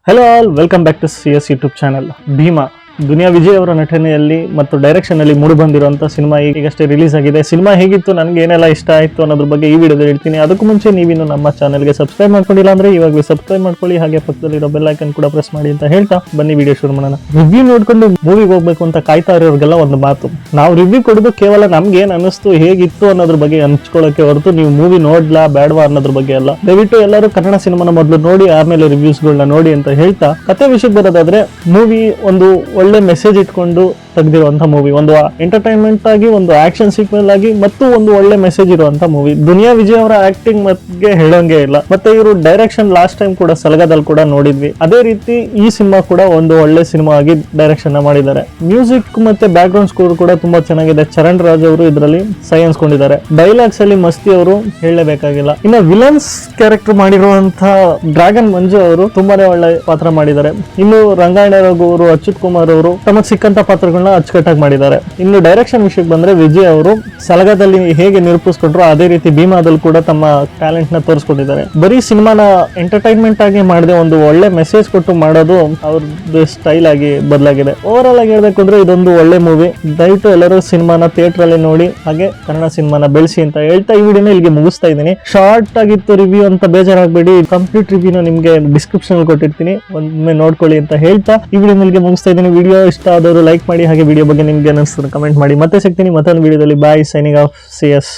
Hello all, welcome back to CS YouTube channel. Bheema Duniya Vijay ಅವರ ನಟನೆಯಲ್ಲಿ ಮತ್ತು ಡೈರೆಕ್ಷನ್ ಅಲ್ಲಿ ಮೂಡಿ ಬಂದಿರುವಂತಹ ಸಿನಿಮಾ ಈಗಷ್ಟೇ ರಿಲೀಸ್ ಆಗಿದೆ. ಸಿನಿಮಾ ಹೇಗಿತ್ತು, ನನಗೆ ಏನೆಲ್ಲ ಇಷ್ಟ ಆಯ್ತು ಅನ್ನೋದ್ರ ಬಗ್ಗೆ ಈ ವಿಡಿಯೋದಲ್ಲಿ ಹೇಳ್ತೀನಿ. ಅದಕ್ಕೂ ಮುಂಚೆ ನೀವಿನ್ನು ನಮ್ಮ ಚಾನಲ್ಗೆ ಸಬ್ಸ್ಕ್ರೈಬ್ ಮಾಡ್ಕೊಂಡಿಲ್ಲ ಅಂದ್ರೆ ಇವಾಗಲೇ ಸಬ್ಸ್ಕ್ರೈಬ್ ಮಾಡ್ಕೊಳ್ಳಿ, ಹಾಗೆ ಪಕ್ಕದಲ್ಲಿರೋ ಬೆಲ್ ಐಕನ್ ಕೂಡ ಪ್ರೆಸ್ ಮಾಡಿ ಅಂತ ಹೇಳ್ತಾ ಬನ್ನಿ ವಿಡಿಯೋ ಶುರು ಮಾಡೋಣ. ರಿವ್ಯೂ ನೋಡ್ಕೊಂಡು ಮೂವಿಗೆ ಹೋಗ್ಬೇಕು ಅಂತ ಕಾಯ್ತಾ ಇರೋರಿಗೆಲ್ಲ ಒಂದು ಮಾತು, ನಾವು ರಿವ್ಯೂ ಕೊಡೋದು ಕೇವಲ ನಮ್ಗೆ ಏನ್ ಅನಿಸ್ತು, ಹೇಗಿತ್ತು ಅನ್ನೋದ್ರ ಬಗ್ಗೆ ಹಂಚ್ಕೊಳ್ಳೋಕೆ ಹೊರತು ನೀವು ಮೂವಿ ನೋಡ್ಲಾ ಬೇಡವಾ ಅನ್ನೋದ್ರ ಬಗ್ಗೆ ಅಲ್ಲ. ದಯವಿಟ್ಟು ಎಲ್ಲರೂ ಕನ್ನಡ ಸಿನಿಮಾನ ಮೊದಲು ನೋಡಿ ಆಮೇಲೆ ರಿವ್ಯೂಸ್ಗಳನ್ನ ನೋಡಿ ಅಂತ ಹೇಳ್ತಾ ಕತೆ ವಿಷಯಕ್ಕೆ ಬರೋದಾದ್ರೆ, ಮೂವಿ ಒಂದು ಒಳ್ಳೆ ಮೆಸೇಜ್ ಇಟ್ಕೊಂಡು ತೆಗೆದಿರುವಂತ ಮೂವಿ, ಒಂದು ಎಂಟರ್ಟೈನ್ಮೆಂಟ್ ಆಗಿ, ಒಂದು ಆಕ್ಷನ್ ಸೀಕ್ವೆಲ್ ಆಗಿ ಮತ್ತು ಒಂದು ಒಳ್ಳೆ ಮೆಸೇಜ್ ಇರುವಂತ ಮೂವಿ. ದುನಿಯಾ ವಿಜಯ್ ಅವರ ಆಕ್ಟಿಂಗ್ ಮತ್ತೆ ಹೇಳೋಂಗೆ ಇಲ್ಲ. ಮತ್ತೆ ಇವರು ಡೈರೆಕ್ಷನ್ ಲಾಸ್ಟ್ ಟೈಮ್ ಕೂಡ ಸಲಗದಲ್ಲಿ ಕೂಡ ನೋಡಿದ್ವಿ. ಅದೇ ರೀತಿ ಈ ಸಿನಿಮಾ ಕೂಡ ಒಂದು ಒಳ್ಳೆ ಸಿನಿಮಾ ಆಗಿ ಡೈರೆಕ್ಷನ್ ಮಾಡಿದ್ದಾರೆ. ಮ್ಯೂಸಿಕ್ ಮತ್ತೆ ಬ್ಯಾಕ್ ಗ್ರೌಂಡ್ ಸ್ಕೋರ್ ಕೂಡ ತುಂಬಾ ಚೆನ್ನಾಗಿದೆ. ಚರಣ್ ರಾಜ್ ಅವರು ಇದರಲ್ಲಿ ಸೈ ಅನ್ಸ್ಕೊಂಡಿದ್ದಾರೆ. ಡೈಲಾಗ್ಸ್ ಅಲ್ಲಿ ಮಸ್ತಿ ಅವರು ಹೇಳಲೇಬೇಕಾಗಿಲ್ಲ. ಇನ್ನು ವಿಲನ್ಸ್ ಕ್ಯಾರೆಕ್ಟರ್ ಮಾಡಿರುವಂತಹ ಡ್ರ್ಯಾಗನ್ ಮಂಜು ಅವರು ತುಂಬಾನೇ ಒಳ್ಳೆ ಪಾತ್ರ ಮಾಡಿದ್ದಾರೆ. ಇನ್ನು ರಂಗಾಯಣ ರಘು ಅವರು, ಅಚ್ಯುತ್ ಕುಮಾರ್ ಅವರು ತಮಗೆ ಸಿಕ್ಕಂತ ಪಾತ್ರಗಳನ್ನ ಅಚ್ಚುಕಟ್ಟಾಗಿ ಮಾಡಿದ್ದಾರೆ. ಇನ್ನು ಡೈರೆಕ್ಷನ್ ವಿಷಯಕ್ಕೆ ಬಂದ್ರೆ, ವಿಜಯ್ ಅವರು ಸಲಗದಲ್ಲಿ ಹೇಗೆ ನಿರೂಪಿಸ್ಕೊಂಡ್ರು ಅದೇ ರೀತಿ ಭೀಮಾದಲ್ಲಿ ಕೂಡ ತಮ್ಮ ಟ್ಯಾಲೆಂಟ್ ನ ತೋರಿಸ್ಕೊಂಡಿದ್ದಾರೆ. ಬರೀ ಸಿನಿಮಾನ ಎಂಟರ್ಟೈನ್ಮೆಂಟ್ ಆಗಿ ಮಾಡದೆ ಒಂದು ಒಳ್ಳೆ ಮೆಸೇಜ್ ಕೊಟ್ಟು ಮಾಡೋದು ಅವ್ರದ್ದು ಸ್ಟೈಲ್ ಆಗಿ ಬದಲಾಗಿದೆ. ಓವರ್ ಆಲ್ ಆಗಿ ಹೇಳ್ಬೇಕು ಅಂದ್ರೆ ಇದೊಂದು ಒಳ್ಳೆ ಮೂವಿ. ದಯವಿಟ್ಟು ಎಲ್ಲರೂ ಸಿನಿಮಾನ ಥಿಯೇಟರ್ ಅಲ್ಲಿ ನೋಡಿ, ಹಾಗೆ ಕನ್ನಡ ಸಿನಿಮಾನ ಬೆಳೆಸಿ ಅಂತ ಹೇಳ್ತಾ ಈ ವಿಡಿಯೋನ ಇಲ್ಲಿಗೆ ಮುಗಿಸ್ತಾ ಇದ್ದೀನಿ. ಶಾರ್ಟ್ ಆಗಿತ್ತು ರಿವ್ಯೂ ಅಂತ ಬೇಜಾರಾಗಬೇಡಿ, ಕಂಪ್ಲೀಟ್ ರಿವ್ಯೂನ ನಿಮ್ಗೆ ಡಿಸ್ಕ್ರಿಪ್ಷನ್ ಕೊಟ್ಟಿರ್ತೀನಿ, ಒಮ್ಮೆ ನೋಡ್ಕೊಳ್ಳಿ ಅಂತ ಹೇಳ್ತಾ ಈ ವಿಡಿಯೋ ಇಲ್ಲಿಗೆ ಮುಗಿಸ್ತಾ ಇದ್ದೀನಿ. ವಿಡಿಯೋ ಇಷ್ಟ ಆದವರು ಲೈಕ್ ಮಾಡಿ, ಹಾಗೆ ವಿಡಿಯೋ ಬಗ್ಗೆ ನಿಮ್ಗೆ ಅನಿಸ್ತದೆ ಕಮೆಂಟ್ ಮಾಡಿ. ಮತ್ತೆ ಸಿಗ್ತೀನಿ ಮತ್ತೊಂದು ವಿಡಿಯೋದಲ್ಲಿ. ಬಾಯ್, ಸೈನಿಂಗ್ ಆಫ್, CS.